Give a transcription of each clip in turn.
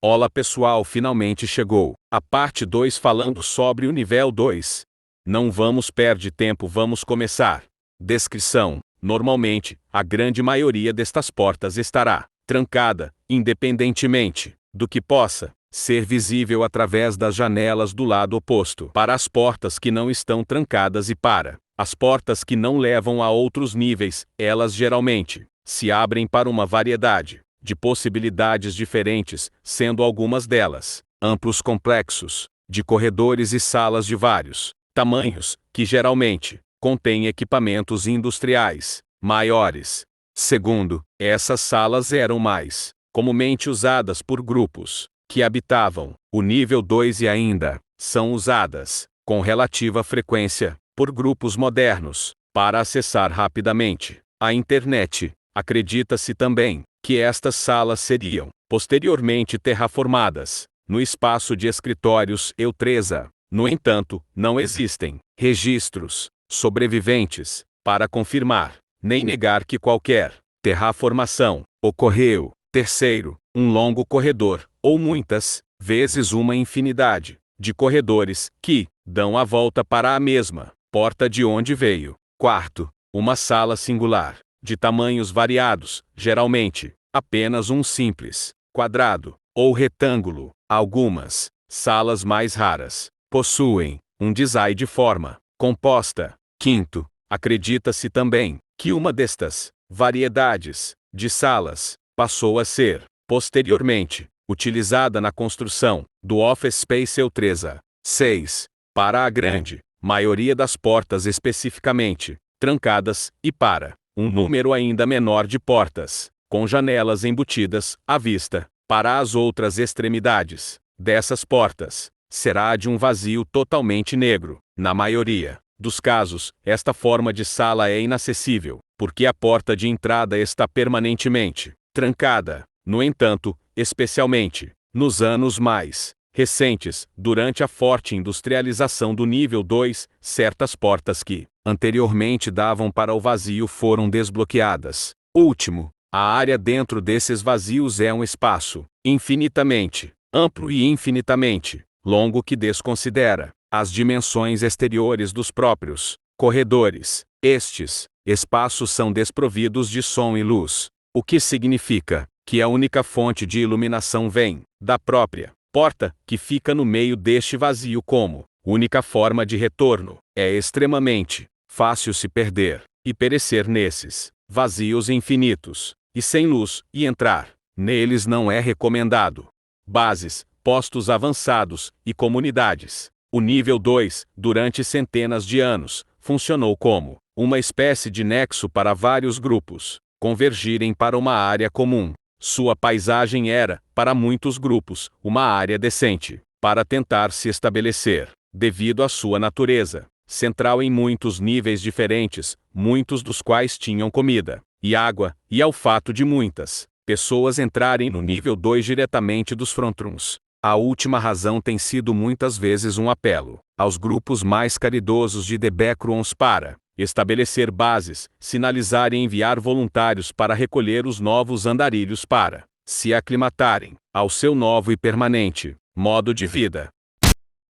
Olá pessoal, finalmente chegou a parte 2 falando sobre o nível 2. Não vamos perder tempo, vamos começar. Descrição: normalmente, a grande maioria destas portas estará trancada, independentemente do que possa ser visível através das janelas do lado oposto. Para as portas que não estão trancadas e para as portas que não levam a outros níveis, elas geralmente se abrem para uma variedade de possibilidades diferentes, sendo algumas delas amplos complexos de corredores e salas de vários tamanhos, que geralmente contêm equipamentos industriais maiores. Segundo, essas salas eram mais comumente usadas por grupos que habitavam o nível 2 e ainda são usadas com relativa frequência por grupos modernos para acessar rapidamente a internet. Acredita-se também que estas salas seriam posteriormente terraformadas no espaço de escritórios Eutreza. No entanto, não existem registros sobreviventes para confirmar nem negar que qualquer terraformação ocorreu. Terceiro, um longo corredor, ou muitas vezes uma infinidade de corredores que dão a volta para a mesma porta de onde veio. Quarto, uma sala singular, de tamanhos variados, geralmente apenas um simples quadrado ou retângulo. Algumas salas mais raras possuem um design de forma composta. Quinto, acredita-se também que uma destas variedades de salas passou a ser, posteriormente, utilizada na construção do Office Space Eutreza. 6. Para a grande maioria das portas especificamente trancadas, e para um número ainda menor de portas com janelas embutidas à vista, para as outras extremidades dessas portas, será de um vazio totalmente negro. Na maioria dos casos, esta forma de sala é inacessível, porque a porta de entrada está permanentemente trancada. No entanto, especialmente nos anos mais recentes, durante a forte industrialização do nível 2, certas portas que anteriormente davam para o vazio foram desbloqueadas. Último, a área dentro desses vazios é um espaço infinitamente amplo e infinitamente longo que desconsidera as dimensões exteriores dos próprios corredores. Estes espaços são desprovidos de som e luz, o que significa que a única fonte de iluminação vem da própria porta, que fica no meio deste vazio como única forma de retorno. É extremamente fácil se perder e perecer nesses vazios infinitos e sem luz, e entrar neles não é recomendado. Bases, postos avançados e comunidades. O nível 2, durante centenas de anos, funcionou como uma espécie de nexo para vários grupos convergirem para uma área comum. Sua paisagem era, para muitos grupos, uma área decente para tentar se estabelecer, devido à sua natureza central em muitos níveis diferentes, muitos dos quais tinham comida e água, e ao fato de muitas pessoas entrarem no nível 2 diretamente dos frontrooms. A última razão tem sido muitas vezes um apelo aos grupos mais caridosos de The Backrooms para estabelecer bases, sinalizar e enviar voluntários para recolher os novos andarilhos para se aclimatarem ao seu novo e permanente modo de vida.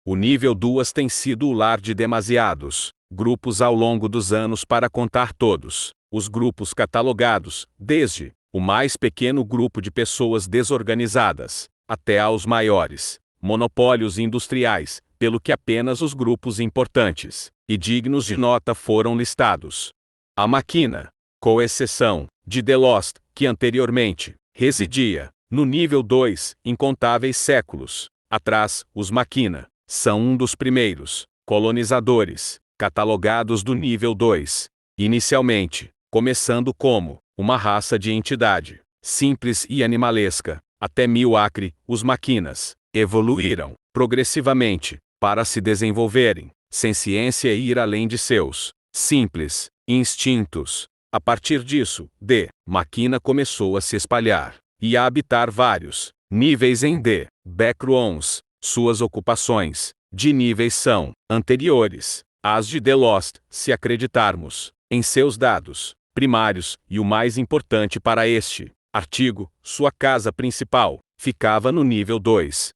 O nível 2 tem sido o lar de demasiados grupos ao longo dos anos, para contar todos os grupos catalogados, desde o mais pequeno grupo de pessoas desorganizadas até aos maiores monopólios industriais, pelo que apenas os grupos importantes e dignos de nota foram listados. A máquina, com exceção de The Lost, que anteriormente residia no nível 2, incontáveis séculos atrás, os máquina são um dos primeiros colonizadores catalogados do nível 2. Inicialmente, começando como uma raça de entidade simples e animalesca, até 1000 acre, os máquinas evoluíram progressivamente para se desenvolverem sem ciência e ir além de seus simples instintos. A partir disso, The máquina começou a se espalhar e a habitar vários níveis em The Backrooms. Suas ocupações de níveis são anteriores às de The Lost, se acreditarmos em seus dados primários, e o mais importante para este artigo, sua casa principal ficava no nível 2.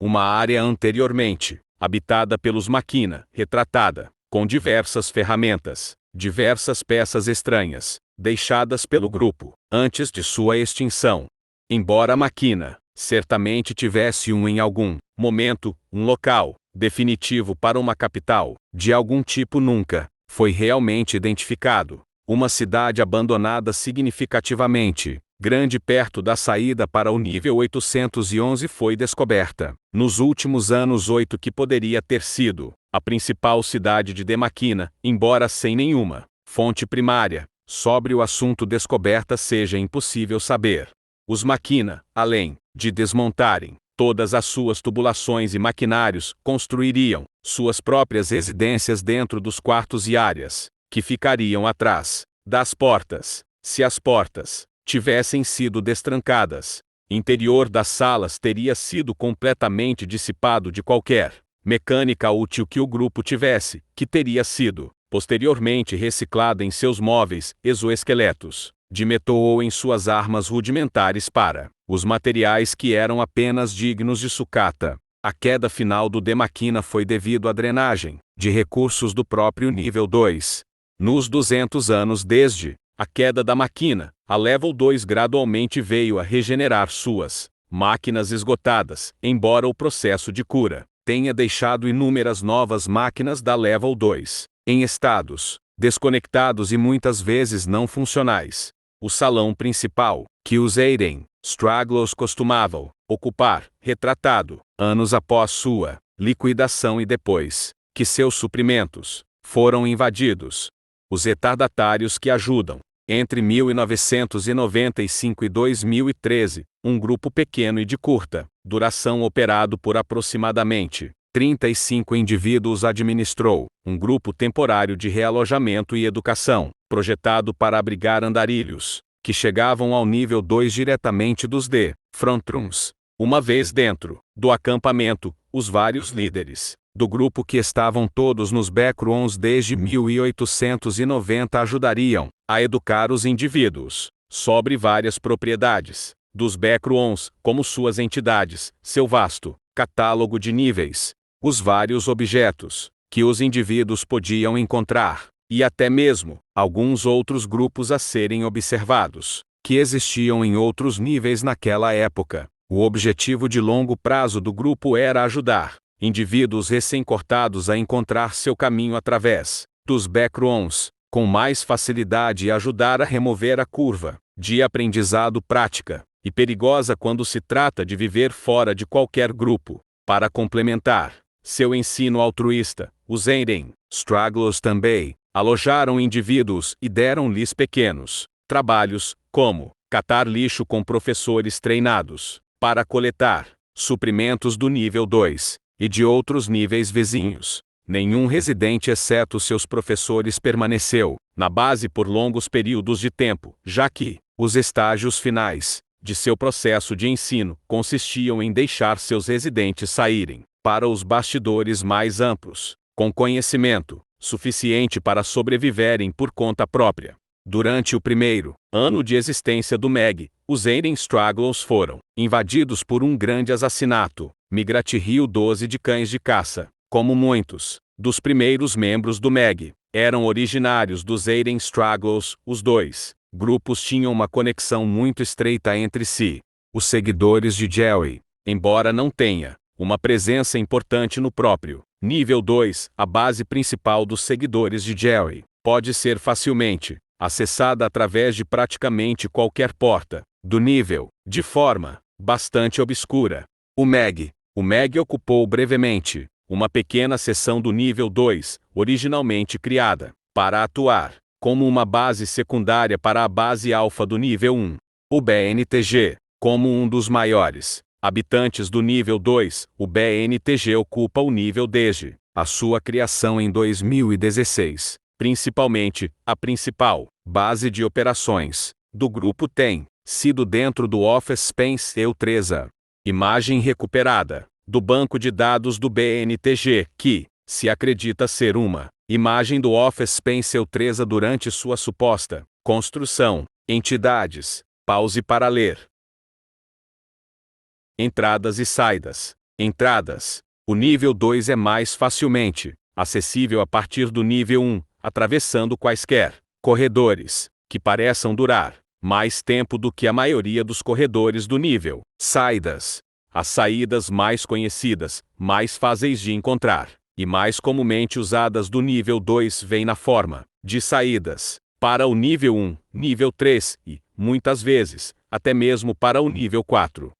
Uma área anteriormente habitada pelos máquina, retratada, com diversas ferramentas, diversas peças estranhas, deixadas pelo grupo, antes de sua extinção. Embora a máquina certamente tivesse em algum momento, um local definitivo para uma capital, de algum tipo nunca foi realmente identificado. Uma cidade abandonada significativamente grande perto da saída para o nível 811 foi descoberta, nos últimos anos 8 que poderia ter sido a principal cidade de Demaquina, embora sem nenhuma fonte primária sobre o assunto descoberta seja impossível saber. Os máquina, além de desmontarem todas as suas tubulações e maquinários, construiriam suas próprias residências dentro dos quartos e áreas, que ficariam atrás das portas. Se as portas tivessem sido destrancadas, o interior das salas teria sido completamente dissipado de qualquer mecânica útil que o grupo tivesse, que teria sido posteriormente reciclada em seus móveis, exoesqueletos, de metal ou em suas armas rudimentares para os materiais que eram apenas dignos de sucata. A queda final do Demaquina foi devido à drenagem de recursos do próprio nível 2. Nos 200 anos desde a queda da máquina, a Level 2 gradualmente veio a regenerar suas máquinas esgotadas, embora o processo de cura tenha deixado inúmeras novas máquinas da Level 2 em estados desconectados e muitas vezes não funcionais. O salão principal, que os Eden Stragglers costumavam ocupar, retratado, anos após sua liquidação e depois que seus suprimentos foram invadidos. Os retardatários que ajudam, entre 1995 e 2013, um grupo pequeno e de curta duração operado por aproximadamente 35 indivíduos administrou um grupo temporário de realojamento e educação, projetado para abrigar andarilhos, que chegavam ao nível 2 diretamente dos frontrooms. Uma vez dentro do acampamento, os vários líderes do grupo que estavam todos nos backrooms desde 1890 ajudariam a educar os indivíduos sobre várias propriedades dos backrooms, como suas entidades, seu vasto catálogo de níveis, os vários objetos que os indivíduos podiam encontrar, e até mesmo alguns outros grupos a serem observados, que existiam em outros níveis naquela época. O objetivo de longo prazo do grupo era ajudar indivíduos recém-cortados a encontrar seu caminho através dos backrooms com mais facilidade e ajudar a remover a curva de aprendizado prática e perigosa quando se trata de viver fora de qualquer grupo. Para complementar seu ensino altruísta, os Eden Stragglers também alojaram indivíduos e deram-lhes pequenos trabalhos, como catar lixo com professores treinados para coletar suprimentos do nível 2 e de outros níveis vizinhos. Nenhum residente exceto seus professores permaneceu na base por longos períodos de tempo, já que os estágios finais de seu processo de ensino consistiam em deixar seus residentes saírem para os bastidores mais amplos, com conhecimento suficiente para sobreviverem por conta própria. Durante o primeiro ano de existência do MEG, os Eden Stragglers foram invadidos por um grande assassinato, Rio 12 de cães de caça. Como muitos dos primeiros membros do MEG eram originários dos Eden Stragglers, os dois grupos tinham uma conexão muito estreita entre si. Os seguidores de Jerry, embora não tenha uma presença importante no próprio nível 2, a base principal dos seguidores de Jerry pode ser facilmente acessada através de praticamente qualquer porta do nível, de forma bastante obscura. O MEG ocupou brevemente uma pequena seção do nível 2, originalmente criada para atuar como uma base secundária para a base alfa do nível 1. O BNTG, como um dos maiores habitantes do nível 2, o BNTG ocupa o nível desde a sua criação em 2016. Principalmente, a principal base de operações do grupo tem sido dentro do Office Space EU3. Imagem recuperada do banco de dados do BNTG, que se acredita ser uma imagem do Office Space EU3 durante sua suposta construção. Entidades. Pause para ler. Entradas e saídas. Entradas. O nível 2 é mais facilmente acessível a partir do nível 1, atravessando quaisquer corredores que pareçam durar mais tempo do que a maioria dos corredores do nível. Saídas. As saídas mais conhecidas, mais fáceis de encontrar e mais comumente usadas do nível 2 vêm na forma de saídas para o nível 1, nível 3 e, muitas vezes, até mesmo para o nível 4.